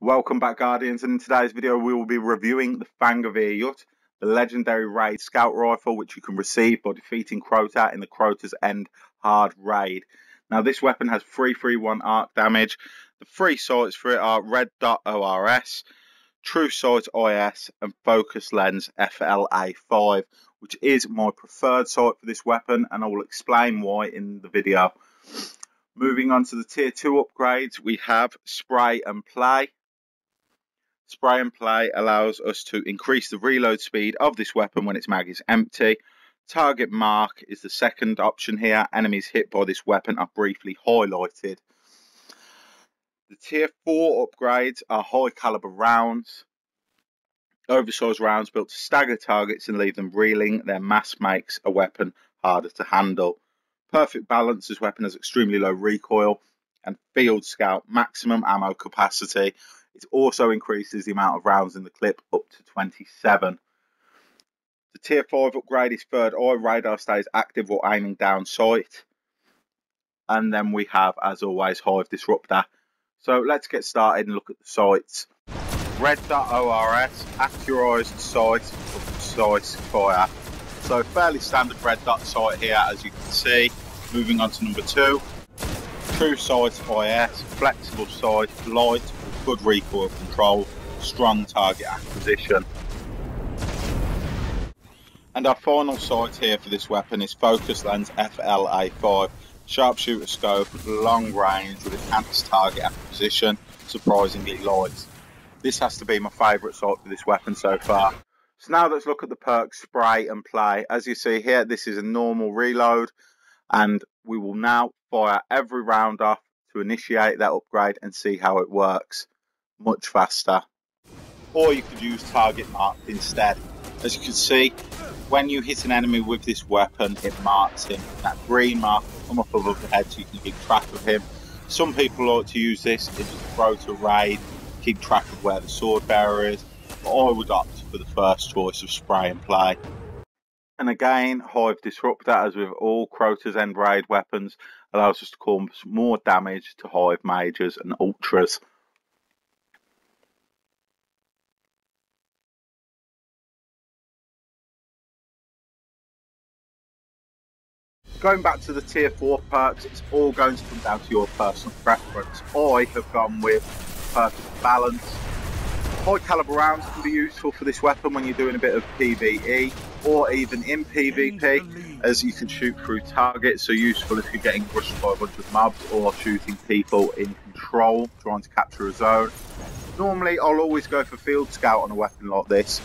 Welcome back, Guardians, and in today's video we will be reviewing the FANGG YUT, the legendary raid scout rifle which you can receive by defeating Crota in the Crota's End hard raid. Now this weapon has 331 arc damage. The three sights for it are red dot ORS, true sight IS and focus lens FLA5, which is my preferred sight for this weapon, and I will explain why in the video. Moving on to the tier 2 upgrades, we have spray and play. Spray and play allows us to increase the reload speed of this weapon when its mag is empty. Target mark is the second option here. Enemies hit by this weapon are briefly highlighted. The tier 4 upgrades are high caliber rounds. Oversized rounds built to stagger targets and leave them reeling. Their mass makes a weapon harder to handle. Perfect balance, this weapon has extremely low recoil and field scout maximum ammo capacity. It also increases the amount of rounds in the clip up to 27. The tier 5 upgrade is third eye. Radar stays active while aiming down sight. And then we have, as always, Hive Disruptor. So let's get started and look at the sights. Red dot ORS, accurized sight for precise fire. So fairly standard red dot sight here, as you can see. Moving on to number 2. True sight IS, flexible sight, light, good recoil control, strong target acquisition. And our final sight here for this weapon is focus lens FLA5, sharpshooter scope, long range with enhanced target acquisition, surprisingly light. This has to be my favourite sight for this weapon so far. So now let's look at the perks spray and play. As you see here, this is a normal reload, and we will now fire every round off to initiate that upgrade and see how it works much faster. Or you could use target mark instead. As you can see, when you hit an enemy with this weapon, it marks him. That green mark will come up above the head so you can keep track of him. Some people like to use this if it's a Crota raid, keep track of where the sword bearer is, but I would opt for the first choice of spray and play. And again, Hive Disruptor, as with all Crota's End raid weapons, allows us to cause more damage to Hive Majors and Ultras. Going back to the tier 4 perks, it's all going to come down to your personal preference. I have gone with perfect balance. High caliber rounds can be useful for this weapon when you're doing a bit of PvE or even in PvP, as you can shoot through targets, so useful if you're getting rushed by a bunch of mobs or shooting people in control, trying to capture a zone. Normally I'll always go for field scout on a weapon like this,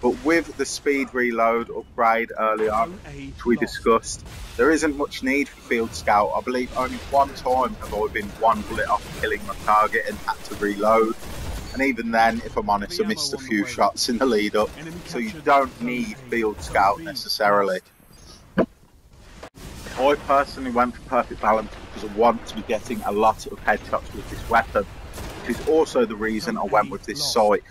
but with the speed reload upgrade earlier, which we discussed, there isn't much need for field scout. I believe only one time have I been one bullet off killing my target and had to reload. And even then, if I'm honest, I missed a few shots in the lead up, so you don't need field scout necessarily. I personally went for perfect balance because I want to be getting a lot of headshots with this weapon, which is also the reason I went with this sight.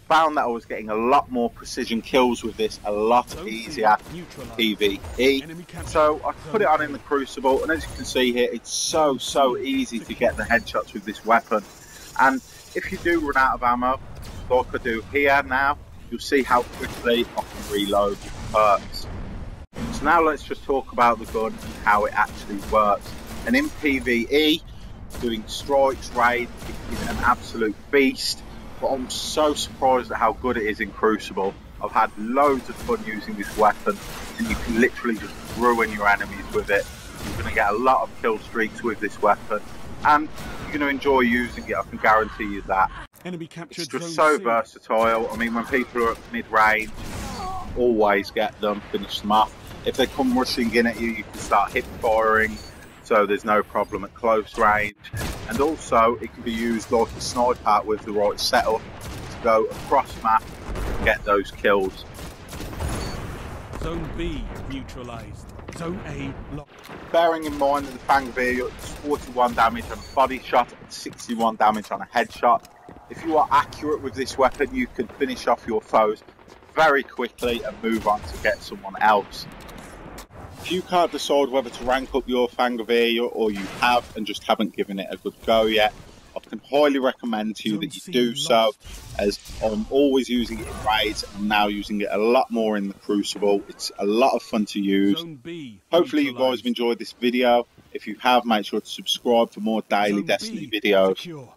Found that I was getting a lot more precision kills with this, a lot easier PvE. So I put it on in the Crucible, and as you can see here, it's so easy to get the headshots with this weapon. And if you do run out of ammo, like I do here now, you'll see how quickly I can reload with perks. So now let's just talk about the gun and how it actually works. And in PvE, doing strikes, raids, it is an absolute beast. But I'm so surprised at how good it is in Crucible. I've had loads of fun using this weapon, and you can literally just ruin your enemies with it. You're going to get a lot of kill streaks with this weapon, and you're going to enjoy using it, I can guarantee you that. It's just so versatile. I mean, when people are at mid-range, always get them, finish them off. If they come rushing in at you, you can start hip firing, so there's no problem at close range. And also, it can be used like a sniper with the right setup to go across map and get those kills. Zone B neutralized. Zone A locked. Bearing in mind that the FANGG is 41 damage on a body shot and 61 damage on a headshot, if you are accurate with this weapon, you can finish off your foes very quickly and move on to get someone else. If you can't decide whether to rank up your FANGG or you have and just haven't given it a good go yet, I can highly recommend to you Zone that you C do so, lost. as I'm always using it in raids and I'm now using it a lot more in the Crucible. It's a lot of fun to use. Zone B Hopefully you guys have neutralized. enjoyed this video. If you have, make sure to subscribe for more daily Zone Destiny B videos. secure.